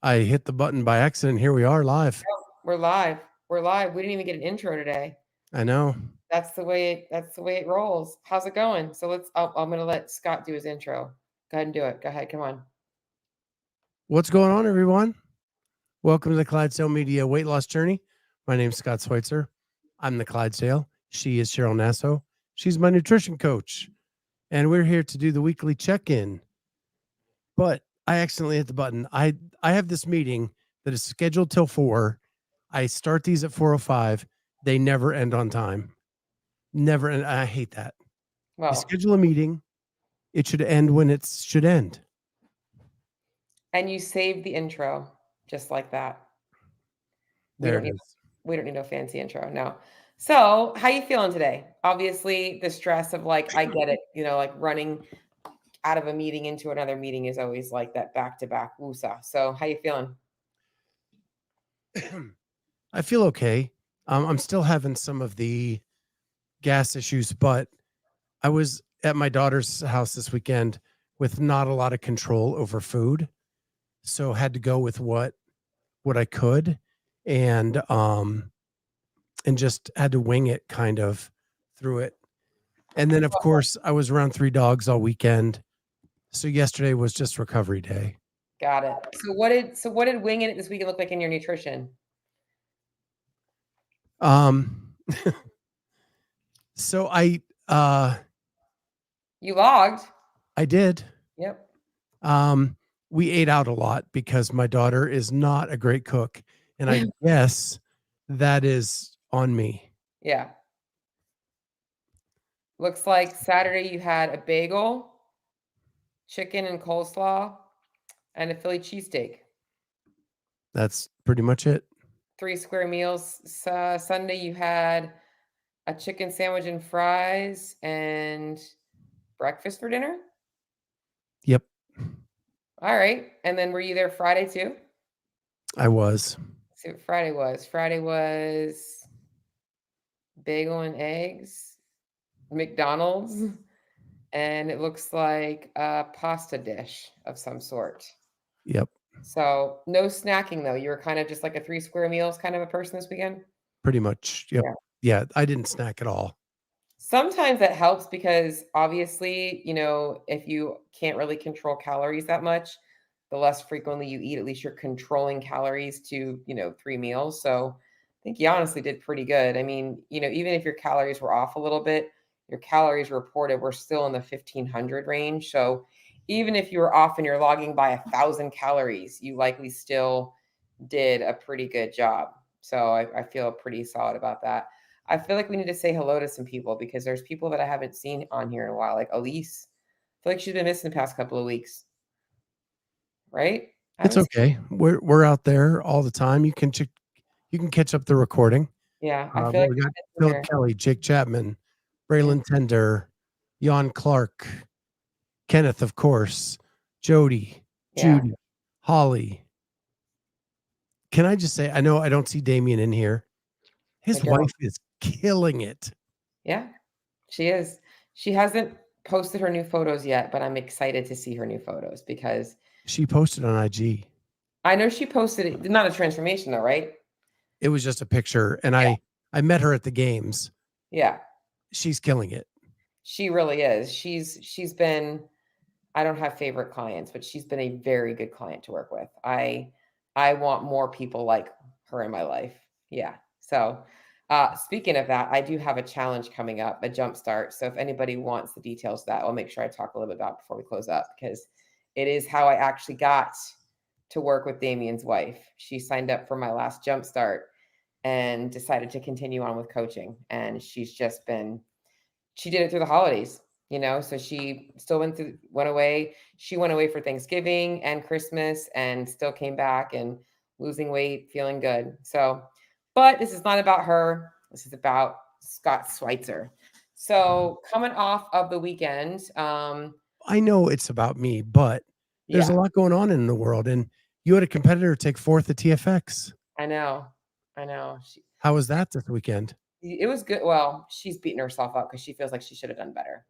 I hit the button by accident. Here we are live. Oh, we're live. We're live. We didn't even get an intro today. I know. That's the way it rolls. How's it going? So I'm gonna let Scott do his intro. Go ahead and do it. Go ahead. Come on. What's going on, everyone? Welcome to the Clydesdale Media Weight Loss Journey. My name's Scott Schweitzer. I'm the Clydesdale. She is Cheryl Nasso. She's my nutrition coach. And we're here to do the weekly check-in. But I accidentally hit the button. I have this meeting that is scheduled till 4. I start these at 4:05. They never end on time. Never end. I hate that. You Well, schedule a meeting, it should end when it should end. and you saved the intro just like that. We There don't it need is. we don't need no fancy intro. No. So, how you feeling today? Obviously, the stress of like I get it, like running out of a meeting into another meeting is always like that back-to-back woosah. So, how you feeling? I feel okay. I'm still having some of the gas issues, but I was at my daughter's house this weekend with not a lot of control over food, so had to go with what I could, and just had to wing it kind of through it. And then, of course, I was around 3 dogs all weekend, so yesterday was just recovery day. Got it. So what did winging it this weekend look like in your nutrition? Um, so You logged. I did. Yep. We ate out a lot because my daughter is not a great cook, and I guess that is on me. Yeah. Looks like Saturday you had a bagel, chicken and coleslaw, and a Philly cheesesteak. That's pretty much it. 3 square meals. Sunday you had a chicken sandwich and fries and breakfast for dinner. Yep, All right. And then were you there Friday too? I was. Let's see what Friday was. Friday was bagel and eggs, McDonald's, and it looks like a pasta dish of some sort. Yep, So no snacking though. You were kind of just like a 3 square meals kind of a person this weekend. pretty much. Yep. Yeah. Yeah, I didn't snack at all. Sometimes that helps because obviously, if you can't really control calories that much, the less frequently you eat, at least you're controlling calories to, 3 meals. So I think you honestly did pretty good. I mean, even if your calories were off a little bit, your calories reported were still in the 1500 range. So even if you were off and you're logging by 1,000 calories, you likely still did a pretty good job. So I feel pretty solid about that. I feel like we need to say hello to some people because there's people that I haven't seen on here in a while, like Elise. I feel like she's been missing the past couple of weeks, right? I It's haven't seen. okay. We're out there all the time. You can catch up the recording. Yeah, I feel like We got we're missing Philip her. Kelly, Jake Chapman, Yeah, Braylon Tender, Jan Clark, Kenneth, of course, Jody, yeah, Judy, Holly. Can I just say, I know I don't see Damien in here. my His girl. wife is killing it. Yeah, she is. She hasn't posted her new photos yet, but I'm excited to see her new photos because She posted on IG. I know she posted it. Not a transformation though, right? It was just a picture, and Yeah, I met her at the games. yeah, She's killing it. she really is. She's been. I don't have favorite clients, but she's been a very good client to work with. I want more people like her in my life. Yeah. So, speaking of that, I do have a challenge coming up, a jumpstart. So if anybody wants the details of that, I'll make sure I talk a little bit about it before we close up because it is how I actually got to work with Damien's wife. She signed up for my last jumpstart and decided to continue on with coaching. And she did it through the holidays, so she still went away. She went away for Thanksgiving and Christmas and still came back and losing weight, feeling good. So, but this is not about her. This is about Scott Schweitzer. So coming off of the weekend, I know it's about me, but there's a yeah, lot going on in the world, and you had a competitor take fourth at TFX. I know. I know. How was that this weekend? It was good. Well, she's beating herself up because she feels like she should have done better.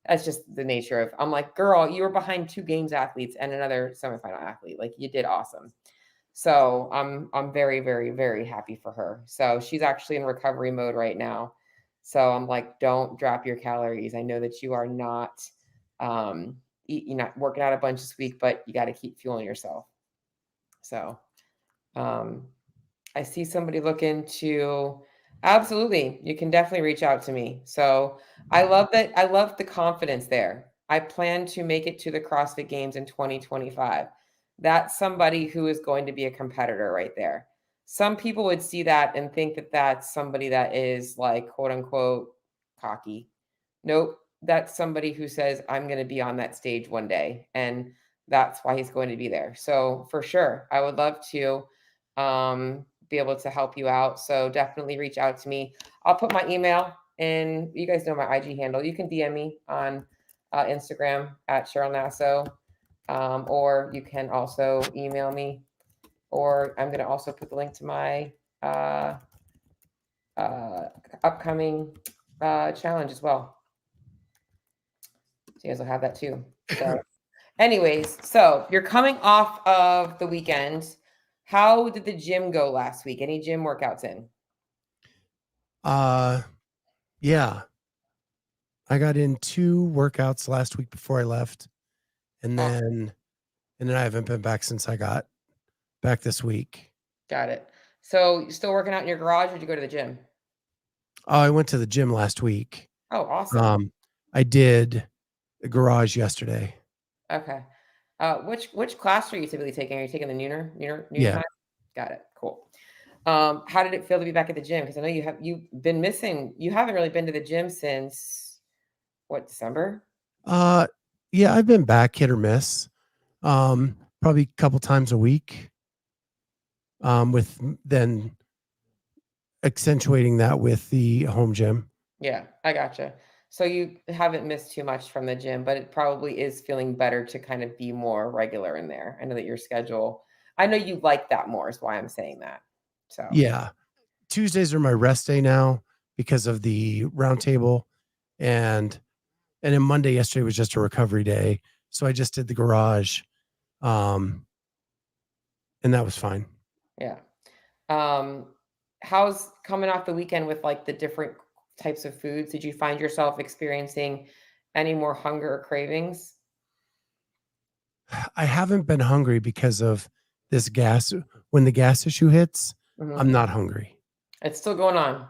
That's just the nature of, I'm like, girl, you were behind 2 games athletes and another semifinal athlete. Like you did awesome. So I'm very, very, very happy for her. So she's actually in recovery mode right now. So I'm like, don't drop your calories. I know that you are not you're not working out a bunch this week, but you got to keep fueling yourself. So um I see somebody looking to absolutely. You can definitely reach out to me. So I love that. I love the confidence there. I plan to make it to the CrossFit Games in 2025. That's somebody who is going to be a competitor right there. Some people would see that and think that that's somebody that is like quote unquote cocky. Nope. That's somebody who says, I'm going to be on that stage one day. And that's why he's going to be there. So for sure, I would love to be able to help you out. So definitely reach out to me. I'll put my email in. You guys know my IG handle. You can DM me on Instagram at Cheryl Nasso, or you can also email me. Or I'm going to also put the link to my upcoming challenge as well. So you guys will have that too. So, anyways, so you're coming off of the weekend. How did the gym go last week? Any gym workouts in? Yeah. I got in 2 workouts last week before I left. And Awesome. then I haven't been back since I got back this week. Got it. So you still working out in your garage or did you go to the gym? Oh, I went to the gym last week. Oh, awesome. I did the garage yesterday. Okay. Which class are you typically taking? Are you taking the nooner Yeah. time? Got it. Cool. How did it feel to be back at the gym? Because I know you've been missing. You haven't really been to the gym since what, December? Yeah, I've been back hit or miss. Probably a couple times a week. With then accentuating that with the home gym. Yeah, I gotcha. So you haven't missed too much from the gym, but it probably is feeling better to kind of be more regular in there. I know that your schedule, I know you like that more, is why I'm saying that. So Yeah. Tuesdays are my rest day now because of the roundtable, and then Monday yesterday was just a recovery day. So I just did the garage. And that was fine. yeah. How's coming off the weekend with like the different types of foods? Did you find yourself experiencing any more hunger or cravings? I haven't been hungry because of this gas. When the gas issue hits, Mhm. I'm not hungry. It's still going on.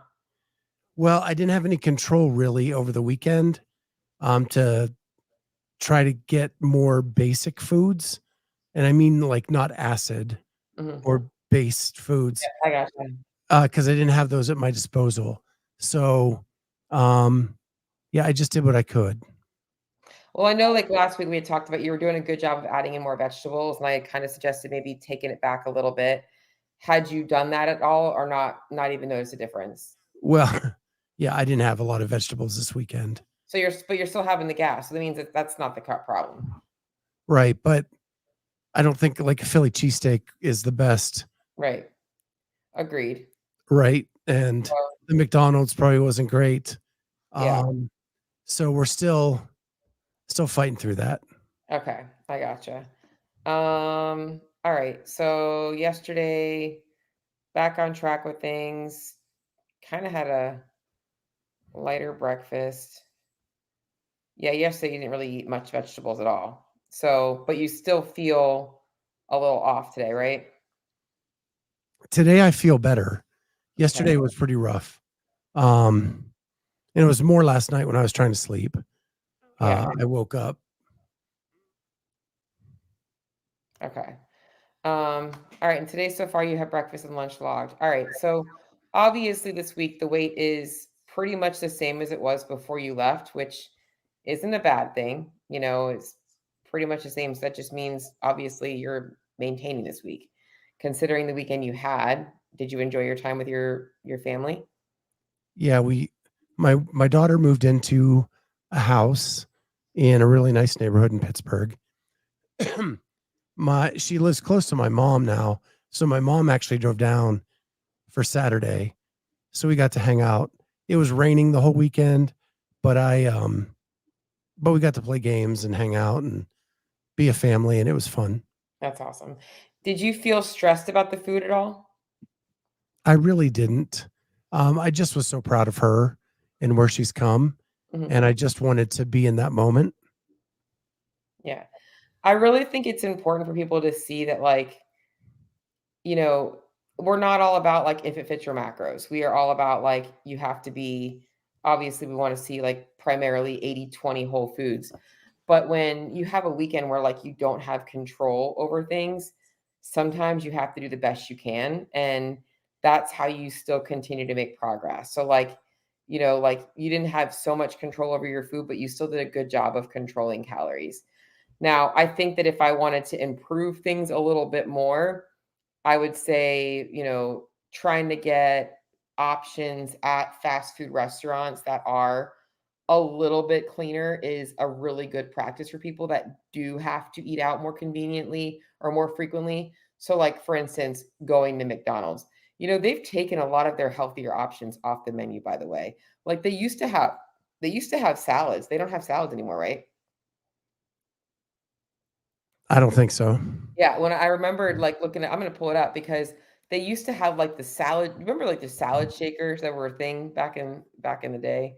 Well, I didn't have any control really over the weekend to try to get more basic foods. And I mean like not acid Mhm. or based foods, I gotcha. because I didn't have those at my disposal. So, um, yeah, I just did what I could. Well, I know like last week we had talked about you were doing a good job of adding in more vegetables, and I kind of suggested maybe taking it back a little bit. Had you done that at all or not even noticed a difference? Well, yeah, I didn't have a lot of vegetables this weekend. So you're still having the gas. So that means that that's not the problem. Right. But I don't think like a Philly cheesesteak is the best. Right. Agreed. Right. And Well, the McDonald's probably wasn't great. yeah. So we're still fighting through that. Okay. I gotcha. All right. So yesterday, back on track with things. Kind of had a lighter breakfast. Yeah, yesterday you didn't really eat much vegetables at all. So, but you still feel a little off today, right? Today I feel better. Okay. Yesterday was pretty rough. Um, and it was more last night when I was trying to sleep. Yeah. I woke up. Okay. All right. And today so far you have breakfast and lunch logged. All right. So obviously this week the weight is pretty much the same as it was before you left, which isn't a bad thing. You know, it's pretty much the same. So that just means obviously you're maintaining this week. Considering the weekend you had, did you enjoy your time with your family? Yeah, my daughter moved into a house in a really nice neighborhood in Pittsburgh. She lives close to my mom now, so my mom actually drove down for Saturday, so we got to hang out. It was raining the whole weekend, but we got to play games and hang out and be a family, and it was fun. That's awesome. Did you feel stressed about the food at all? I really didn't. I just was so proud of her and where she's come, Mhm. and I just wanted to be in that moment. Yeah. I really think it's important for people to see that, like, you know, we're not all about, like, if it fits your macros. We are all about, like, you have to be obviously, we wanna see, like, primarily 80/20 whole foods. But when you have a weekend where, like, you don't have control over things, sometimes you have to do the best you can, and that's how you still continue to make progress. So, like, like, you didn't have so much control over your food, but you still did a good job of controlling calories. Now, I think that if I wanted to improve things a little bit more, I would say, trying to get options at fast food restaurants that are a little bit cleaner is a really good practice for people that do have to eat out more conveniently or more frequently. So, like, for instance, going to McDonald's, they've taken a lot of their healthier options off the menu, by the way. Like, they used to have salads. They don't have salads anymore, right? I don't think so. Yeah, when I remembered, like, looking at I'm gonna pull it up because they used to have, like, the salad remember, like, the salad shakers that were a thing back in the day?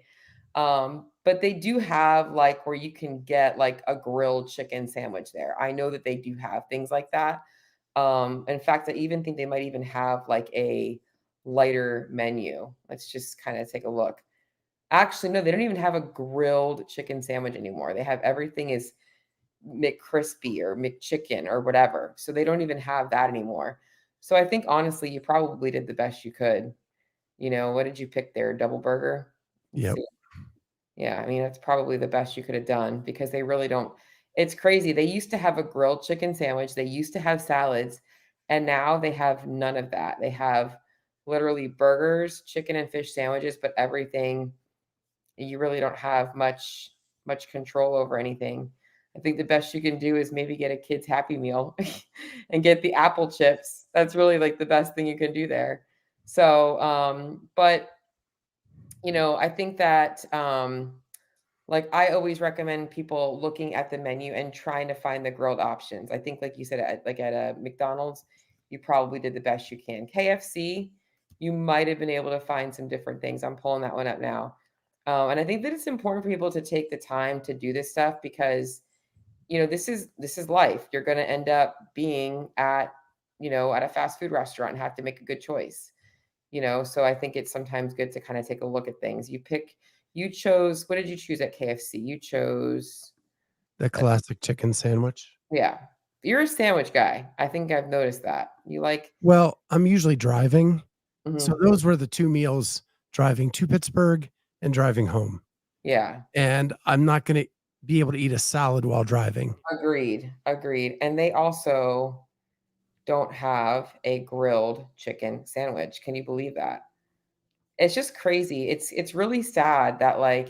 But they do have, like, where you can get, like, a grilled chicken sandwich there. I know that they do have things like that. In fact, I even think they might even have, like, a lighter menu. Let's just kinda take a look. Actually, no, they don't even have a grilled chicken sandwich anymore. They have everything is McCrispy or McChicken or whatever. So they don't even have that anymore. So I think honestly, you probably did the best you could. What did you pick there? Double burger? Let's Yep. see. Yeah, I mean, that's probably the best you could have done because they really don't. It's crazy. They used to have a grilled chicken sandwich, they used to have salads, and now they have none of that. They have literally burgers, chicken and fish sandwiches, but everything you really don't have much control over anything. I think the best you can do is maybe get a kid's Happy Meal and get the apple chips. That's really like the best thing you can do there. So, but I think that like I always recommend people looking at the menu and trying to find the grilled options. I think, like you said, at a McDonald's, you probably did the best you can. KFC, you might have been able to find some different things. I'm pulling that one up now. And I think that it's important for people to take the time to do this stuff because this is life. You're going to end up being at a fast food restaurant and have to make a good choice. So I think it's sometimes good to kind of take a look at things. You chose, what did you choose at KFC? You chose, The uh, classic chicken sandwich. yeah, you're a sandwich guy. I think I've noticed that. You like, Well, I'm usually driving. So mhm, those were the 2 meals driving to Pittsburgh and driving home. yeah, And I'm not gonna be able to eat a salad while driving. agreed, agreed. And they also don't have a grilled chicken sandwich. Can you believe that? It's just crazy. It's really sad that, like,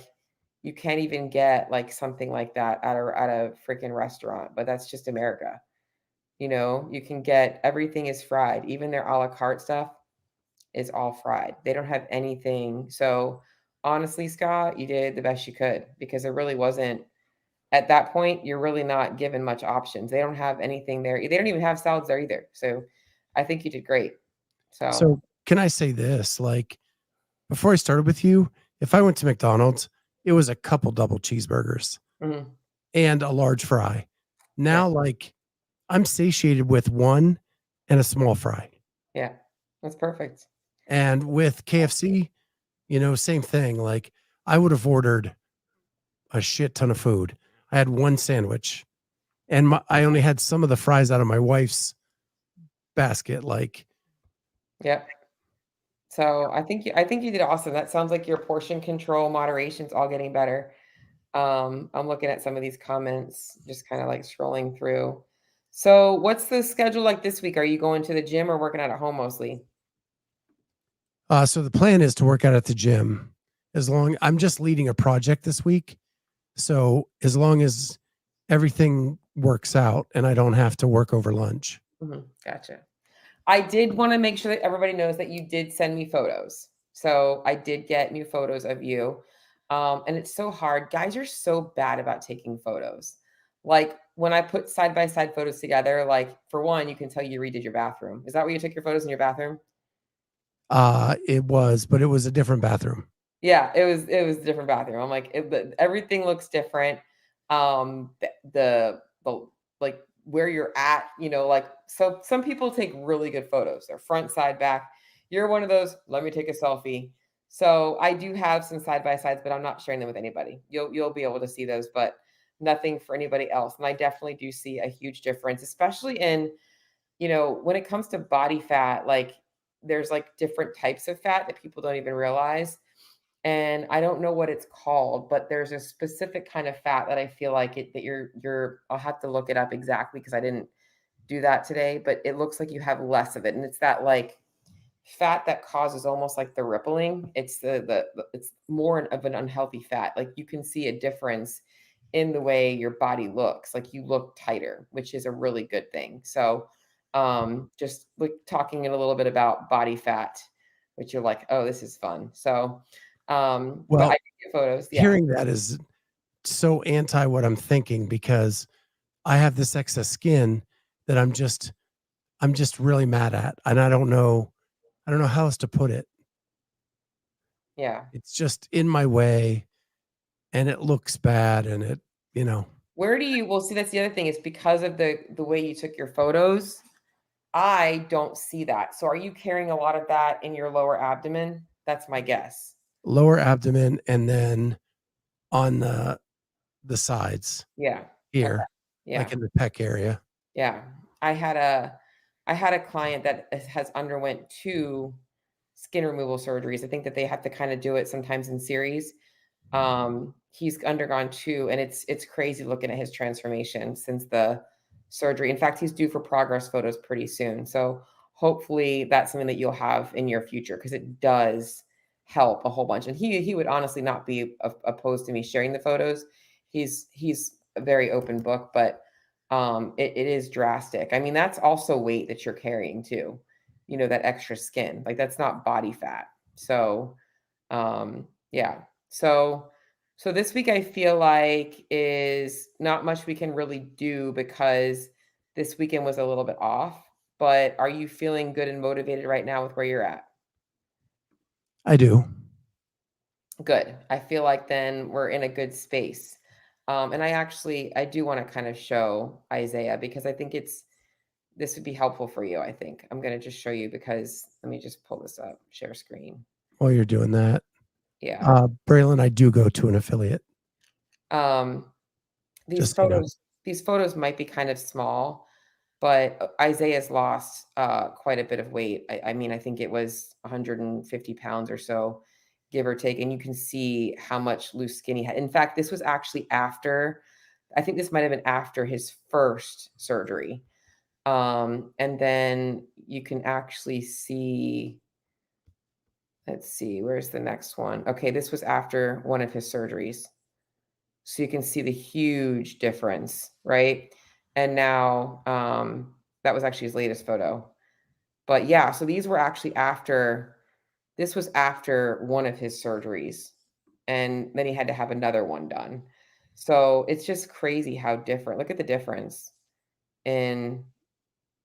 you can't even get, like, something like that at a freaking restaurant, but that's just America. You can get everything is fried. Even their a la carte stuff is all fried. They don't have anything. So, honestly, Scott, you did the best you could because there really wasn't at that point, you're really not given much options. They don't have anything there. They don't even have salads there either. So, I think you did great. So, So, can I say this? Like, before I started with you, if I went to McDonald's, it was a couple double cheeseburgers mhm, and a large fry. yeah, Now, like, I'm satiated with 1 and a small fry. yeah, that's perfect. And with KFC, same thing. Like, I would have ordered a shit ton of food. I had 1 sandwich and I only had some of the fries out of my wife's basket. Like, Yeah. So I think you did awesome. That sounds like your portion control, moderation's all getting better. I'm looking at some of these comments, just kind of like scrolling through. So, what's the schedule like this week? Are you going to the gym or working out at home mostly? so the plan is to work out at the gym as long I'm just leading a project this week. So as long as everything works out and I don't have to work over lunch. Gotcha. I did want to make sure that everybody knows that you did send me photos. So I did get new photos of you. And it's so hard. Guys are so bad about taking photos. Like when I put side-by-side photos together, like, for one, you can tell you redid your bathroom. Is that where you took your photos in your bathroom? It was, but it was a different bathroom. Yeah, it was a different bathroom. I'm like, everything looks different. The like where you're at, like, so some people take really good photos. They're front, side, back. You're one of those, let me take a selfie. So I do have some side by sides, but I'm not sharing them with anybody. You'll be able to see those, but nothing for anybody else. And I definitely do see a huge difference, especially in, when it comes to body fat, like there's like different types of fat that people don't even realize. And I don't know what it's called, but there's a specific kind of fat that I feel like that I'll have to look it up exactly because I didn't do that today, but it looks like you have less of it. And it's that like fat that causes almost like the rippling. It's it's more of an unhealthy fat. Like you can see a difference in the way your body looks. Like you look tighter, which is a really good thing. So just like talking a little bit about body fat, which you're like, oh, this is fun. So but I Well, do get photos. Yeah. hearing that is so anti what I'm thinking because I have this excess skin that I'm just really mad at, and I don't know how else to put it. Yeah. It's just in my way, and it looks bad, and Well, see, that's the other thing is because of the way you took your photos, I don't see that. So are you carrying a lot of that in your lower abdomen? That's my guess. lower abdomen, and then on the sides Yeah. Okay. here, like Yeah. in the pec area. Yeah. I had a client that has underwent 2 skin removal surgeries. I think that they have to kind of do it sometimes in series. He's undergone 2, and it's crazy looking at his transformation since the surgery. In fact, he's due for progress photos pretty soon. So hopefully that's something that you'll have in your future because it does help a whole bunch. And he would honestly not be opposed to me sharing the photos. He's a very open book, but it is drastic. I mean, that's also weight that you're carrying too. That extra skin. Like that's not body fat. So yeah. So this week I feel like is not much we can really do because this weekend was a little bit off. But are you feeling good and motivated right now with where you're at? I do. Good. I feel like then we're in a good space. And I do want to kind of show Isaiah because I think this would be helpful for you. I think I'm going to just show you because let me just pull this up, share screen. While you're doing that, Yeah. Braylon, I do go to an affiliate. Um, these Just so you know. photos might be kind of small, but Isaiah's lost quite a bit of weight. I mean, I think it was 150 pounds or so, give or take. And you can see how much loose skin he had. In fact, this was actually I think this might have been after his first surgery. And then you can actually see, let's see, where's the next one? Okay, this was after one of his surgeries. So you can see the huge difference, right? And now that was actually his latest photo. But yeah, so these were actually this was after one of his surgeries. And then he had to have another one done. So it's just crazy how different. Look at the difference in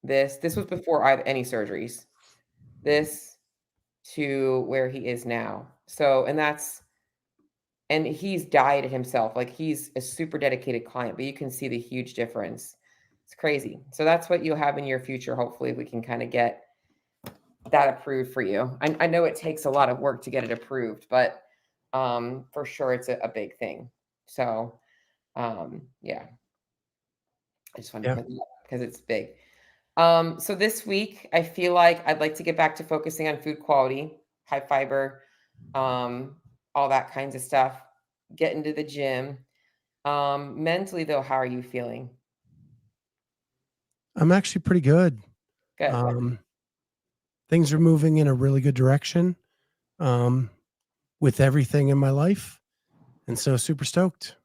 this. This was before I had any surgeries. This to where he is now. So, and he's dieted himself. Like he's a super dedicated client, but you can see the huge difference. It's crazy. So that's what you'll have in your future. Hopefully we can kind of get that approved for you. I know it takes a lot of work to get it approved, but for sure it's a big thing. So yeah, I just wanted to Yeah. put that up because it's big. So this week I feel like I'd like to get back to focusing on food quality, high fiber, all that kinds of stuff, get into the gym. Mentally though, how are you feeling? I'm actually pretty good. Good. Um, things are moving in a really good direction um, with everything in my life. And so super stoked.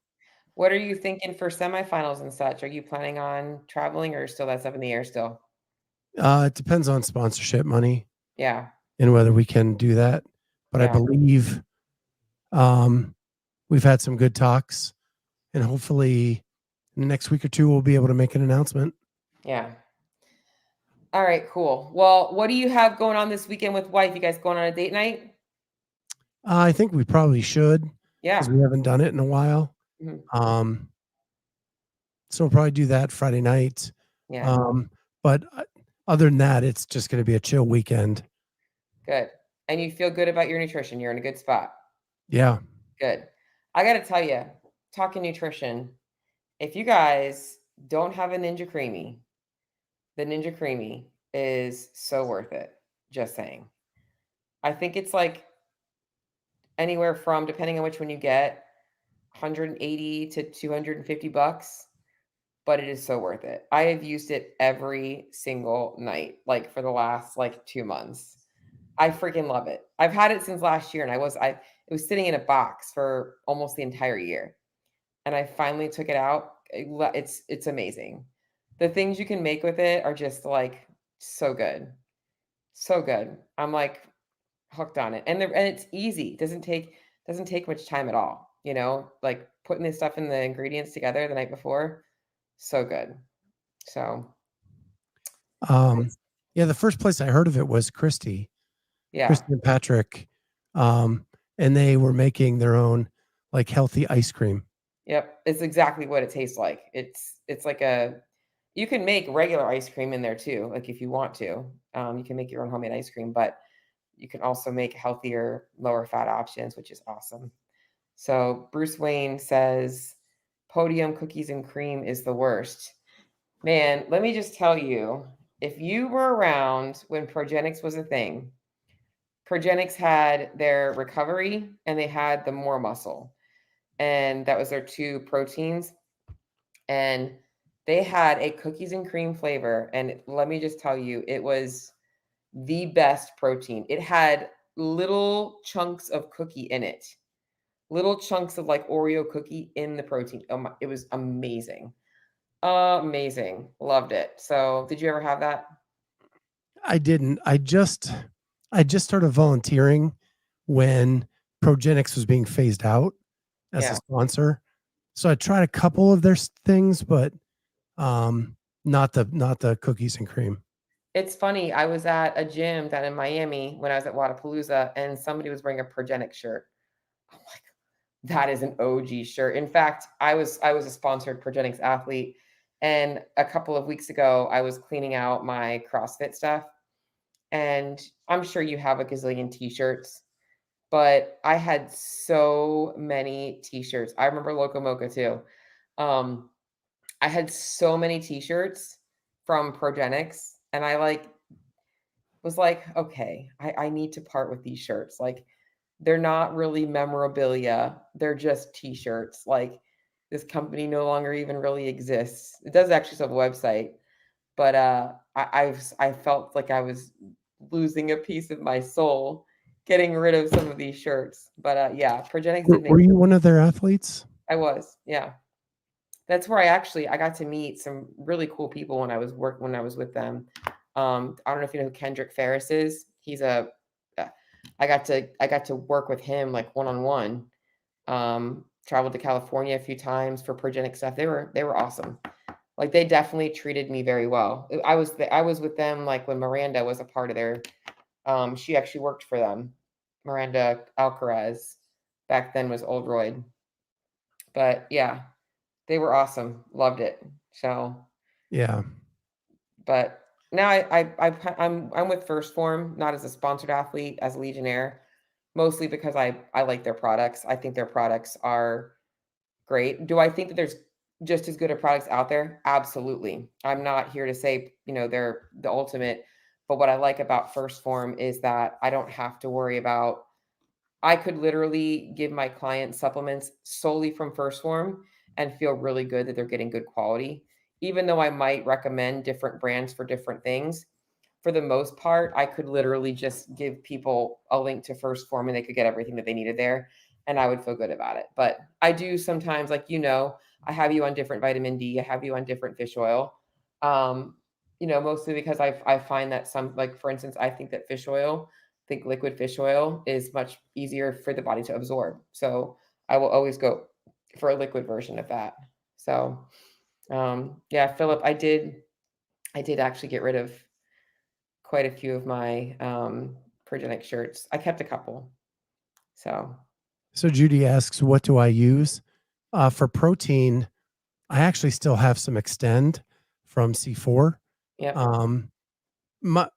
What are you thinking for semifinals and such? Are you planning on traveling or still that's up in the air still? It depends on sponsorship money Yeah. and whether we can do that. But I Yeah. believe we've had some good talks and hopefully In the next week or two, we'll be able to make an announcement. Yeah. All right, cool. Well, what do you have going on this weekend with wife? You guys going on a date night? I think we probably should because Yeah. we haven't done it in a while. Mhm. So we'll probably do that Friday night. Yeah. But other than that, it's just going to be a chill weekend. Good. And you feel good about your nutrition. You're in a good spot. Yeah. Good. I got to tell you, talking nutrition, if you guys don't have a Ninja Creamy, the Ninja Creamy is so worth it. Just saying. I think it's like anywhere from, depending on which one you get, 180 to 250 bucks, but it is so worth it. I have used it every single night, like for the last like 2 months. I freaking love it. I've had it since last year and it was sitting in a box for almost the entire year. And I finally took it out. It's amazing. The things you can make with it are just like so good. So good. I'm like hooked on it. And it's easy. Doesn't take much time at all, like putting this stuff in the ingredients together the night before. So good. So, Um, yeah. The first place I heard of it was Christy yeah. and Patrick. And they were making their own like healthy ice cream. Yep. It's exactly what it tastes like. It's like you can make regular ice cream in there too, like if you want to. You can make your own homemade ice cream, but you can also make healthier, lower fat options, which is awesome. So Bruce Wayne says, "Podium cookies and cream is the worst." Man, let me just tell you, if you were around when Progenics was a thing, Progenics had their recovery and they had the more muscle. And that was their two proteins. And they had a cookies and cream flavor. And let me just tell you, it was the best protein. It had little chunks of cookie in it, little chunks of like Oreo cookie in the protein. Oh my, it was amazing. Amazing. Loved it. So, did you ever have that? I didn't. I just started volunteering when Progenics was being phased out as a Yeah. sponsor. So I tried a couple of their things, but not the cookies and cream. It's funny. I was at a gym down in Miami when I was at Wadapalooza, and somebody was wearing a Progenic shirt. I'm like, that is an OG shirt. In fact, I was a sponsored Progenics athlete, and a couple of weeks ago, I was cleaning out my CrossFit stuff, and I'm sure you have a gazillion T-shirts, but I had so many T-shirts. I remember Loco Mocha too. Um, I had so many T-shirts from Progenics, and I was like, okay, I need to part with these shirts. Like, they're not really memorabilia. They're just T-shirts. Like, this company no longer even really exists. It does actually have a website, but I felt like I was losing a piece of my soul getting rid of some of these shirts. But yeah, Progenics did make. Were you one of their athletes? I was, yeah. That's where I got to meet some really cool people when I was with them. I don't know if you know who Kendrick Ferris is. He's a I got to work with him like one on one. Traveled to California a few times for Progenic stuff. They were awesome. Like they definitely treated me very well. I was with them like when Miranda was a part of their. She actually worked for them. Miranda Alcaraz back then was Oldroyd. But yeah, they were awesome. Loved it. So, Yeah. but now I'm with First Form, not as a sponsored athlete, as a Legionnaire, mostly because I like their products. I think their products are great. Do I think that there's just as good of products out there? Absolutely. I'm not here to say, they're the ultimate, but what I like about First Form is that I don't have to worry about I could literally give my clients supplements solely from First Form and feel really good that they're getting good quality. Even though I might recommend different brands for different things, for the most part, I could literally just give people a link to First Form and they could get everything that they needed there and I would feel good about it. But I do sometimes, like, I have you on different vitamin D, I have you on different fish oil. Mostly because I find that some, like, for instance, I think that think liquid fish oil is much easier for the body to absorb. So I will always go for a liquid version of that. So Yeah, Philip, I did actually get rid of quite a few of my Progenic shirts. I kept a couple. So Judy asks, what do I use? For protein, I actually still have some Extend from C4. yeah, Um,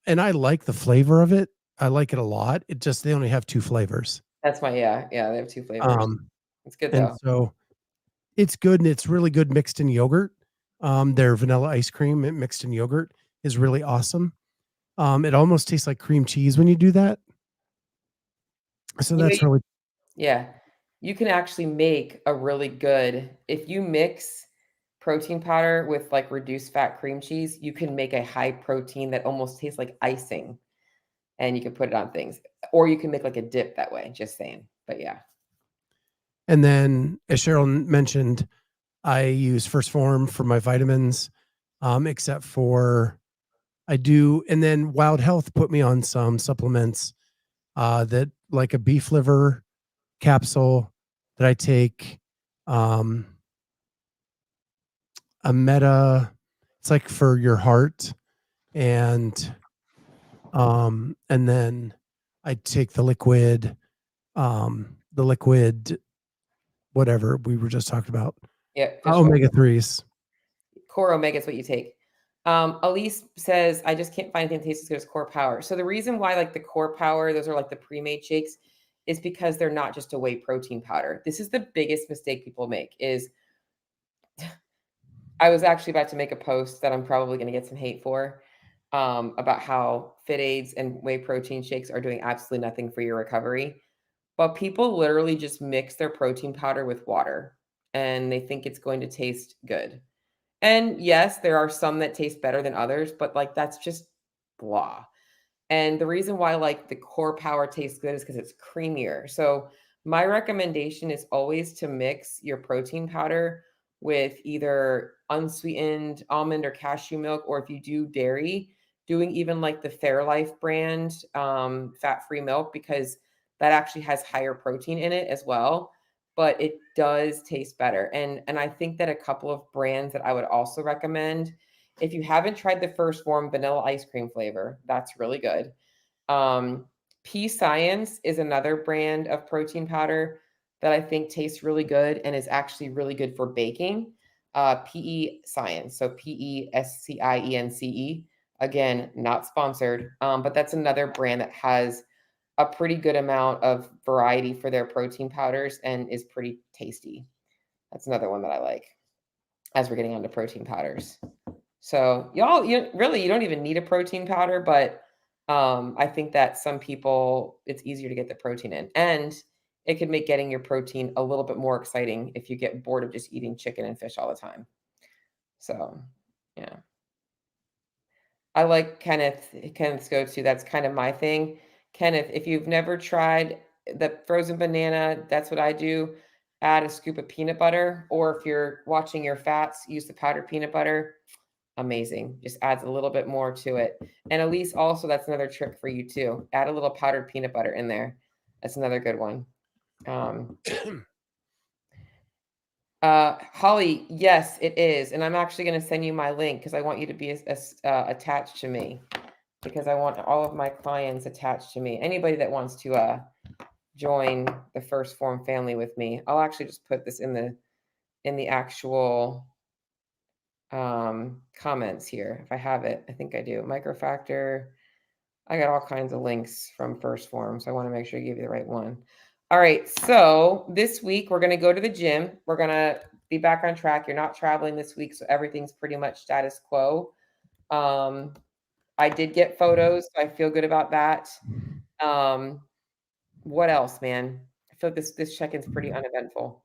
and I like the flavor of it. I like it a lot. It just, they only have 2 flavors. that's my yeah, they have 2 flavors. Um, It's good and though. so it's good, and it's really good mixed in yogurt. Their vanilla ice cream mixed in yogurt is really awesome. It almost tastes like cream cheese when you do that. So You know, that's really yeah. You can actually make a really good if you mix protein powder with, like, reduced fat cream cheese, you can make a high protein that almost tastes like icing, and you can put it on things. Or you can make, like, a dip that way, just saying. But yeah. And then, as Cheryl mentioned, I use First Form for my vitamins, except for I do. And then Wild Health put me on some supplements that, like a beef liver capsule that I take, um, a Meta. It's like for your heart, and then I take the liquid, whatever we were just talking about, Yeah, fish oil. omega 3s. Core Omega is what you take. Elise says, I just can't find anything that tastes as good as Core Power. So the reason why, like, the Core Power, those are like the pre-made shakes, is because they're not just a whey protein powder. This is the biggest mistake people make is I was actually about to make a post that I'm probably going to get some hate for, about how Fit Aids and whey protein shakes are doing absolutely nothing for your recovery. But people literally just mix their protein powder with water and they think it's going to taste good. And yes, there are some that taste better than others, but, like, that's just blah. And the reason why, like, the Core Power tastes good is because it's creamier. So my recommendation is always to mix your protein powder with either unsweetened almond or cashew milk, or if you do dairy, doing even like the Fairlife brand fat-free milk, because that actually has higher protein in it as well. But it does taste better. And I think that a couple of brands that I would also recommend, if you haven't tried the First Form vanilla ice cream flavor, that's really good. Um, P Science is another brand of protein powder that I think tastes really good and is actually really good for baking. PE Science, so PESCIENCE. Again, not sponsored, but that's another brand that has a pretty good amount of variety for their protein powders and is pretty tasty. That's another one that I like as we're getting onto protein powders. So y'all, you don't even need a protein powder, but I think that some people, it's easier to get the protein in, and it could make getting your protein a little bit more exciting if you get bored of just eating chicken and fish all the time. So yeah, I like Kenneth's go-to. That's kind of my thing. Kenneth, if you've never tried the frozen banana, that's what I do. Add a scoop of peanut butter, or if you're watching your fats, use the powdered peanut butter. Amazing. Just adds a little bit more to it. And Elise, also, that's another trick for you too. Add a little powdered peanut butter in there. That's another good one. Holly, yes, it is. And I'm actually going to send you my link because I want you to be attached to me, because I want all of my clients attached to me. Anybody that wants to join the First Form family with me, I'll actually just put this in the actual comments here. If I have it, I think I do. Microfactor. I got all kinds of links from First Form, so I want to make sure I give you the right one. All right, so this week we're going to go to the gym. We're going to be back on track. You're not traveling this week, so everything's pretty much status quo. I did get photos, so I feel good about that. What else, man? I feel like this check-in's pretty uneventful.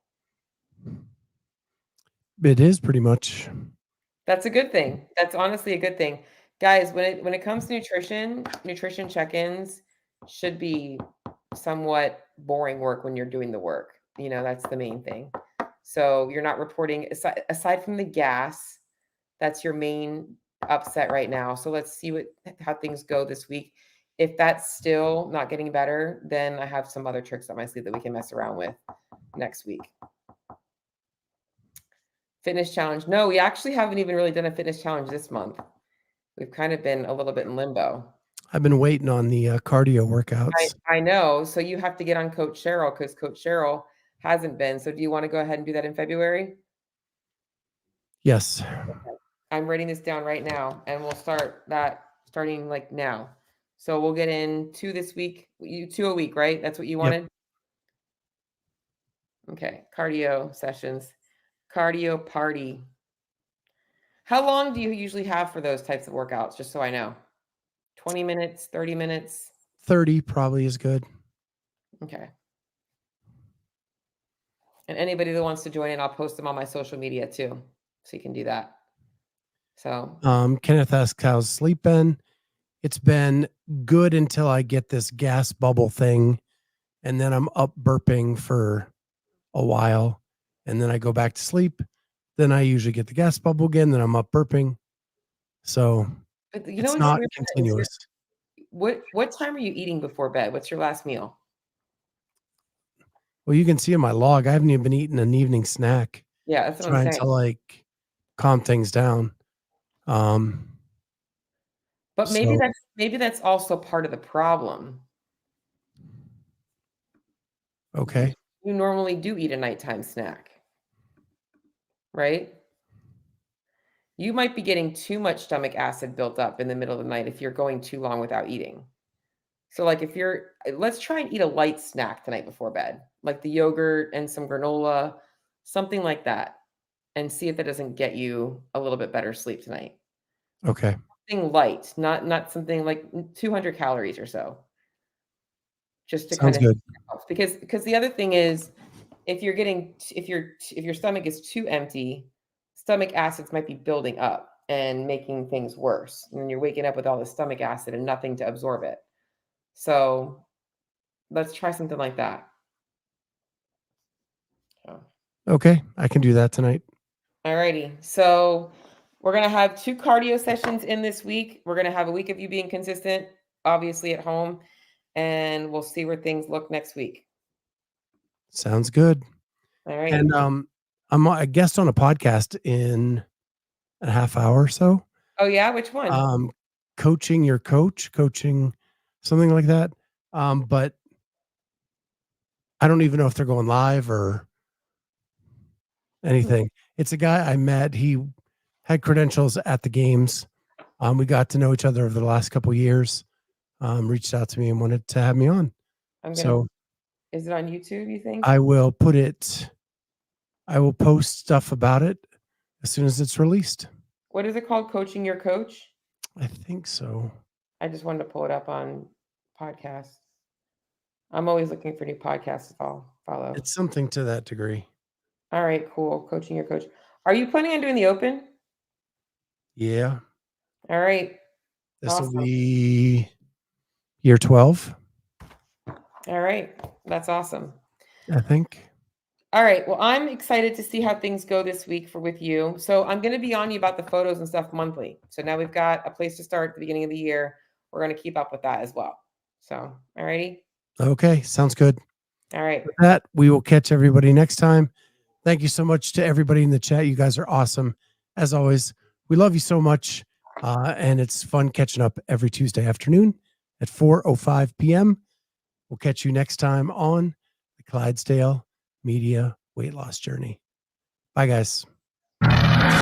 It is pretty much. That's a good thing. That's honestly a good thing. Guys, when it comes to nutrition check-ins should be somewhat boring work when you're doing the work. That's the main thing. So you're not reporting aside from the gas, that's your main upset right now. So let's see how things go this week. If that's still not getting better, then I have some other tricks up my sleeve that we can mess around with next week. Fitness challenge. No, we actually haven't even really done a fitness challenge this month. We've kind of been a little bit in limbo. I've been waiting on the cardio workouts. I know. So you have to get on Coach Cheryl because Coach Cheryl hasn't been. So do you want to go ahead and do that in February? Yes. Okay. I'm writing this down right now, and we'll start that starting like now. So we'll get in 2 this week. You 2 a week, right? That's what you Yep. wanted? Okay. Cardio sessions. Cardio party. How long do you usually have for those types of workouts? Just so I know. 20 minutes, 30 minutes? 30 probably is good. Okay. And anybody that wants to join in, I'll post them on my social media too. So you can do that. So Kenneth asks, how's sleep been? It's been good until I get this gas bubble thing, and then I'm up burping for a while, and then I go back to sleep. Then I usually get the gas bubble again, then I'm up burping. So but you know it's what's not weird? continuous. What time are you eating before bed? What's your last meal? Well, you can see in my log, I haven't even been eating an evening snack, Yeah, that's what I'm trying saying. to like calm things down. But So maybe that's also part of the problem. okay. You normally do eat a nighttime snack, right? You might be getting too much stomach acid built up in the middle of the night if you're going too long without eating. So, like, if you're let's try and eat a light snack the night before bed, like the yogurt and some granola, something like that, and see if that doesn't get you a little bit better sleep tonight. Okay. Something light, not something like 200 calories or so, just to kind Sounds of good. help. Because the other thing is, if you're getting if your stomach is too empty, stomach acids might be building up and making things worse. And you're waking up with all the stomach acid and nothing to absorb it. So let's try something like that. So, Okay. I can do that tonight. all righty. So we're gonna have 2 cardio sessions in this week. We're gonna have a week of you being consistent, obviously at home, and we'll see where things look next week. Sounds good. All right. And I'm a guest on a podcast in a half hour or so. Oh yeah, which one? Coaching your coach, coaching something like that. But I don't even know if they're going live or anything. It's a guy I met. He had credentials at the games. We got to know each other over the last couple of years. Reached out to me and wanted to have me on. I'm gonna. So Is it on YouTube? You think? I will post stuff about it as soon as it's released. What is it called? Coaching your coach? I think so. I just wanted to pull it up on podcasts. I'm always looking for new podcasts to follow. It's something to that degree. All right, cool. Coaching your coach. Are you planning on doing the open? Yeah. All right. This will Awesome. be year 12, All right. That's awesome. I think. All right. Well, I'm excited to see how things go this week with you. So I'm going to be on you about the photos and stuff monthly. So now we've got a place to start at the beginning of the year. We're going to keep up with that as well. So, all righty. Okay. Sounds good. All right. With that, we will catch everybody next time. Thank you so much to everybody in the chat. You guys are awesome. As always, we love you so much. And it's fun catching up every Tuesday afternoon at 4:05 p.m. We'll catch you next time on the Clydesdale Media Weight Loss Journey. Bye, guys.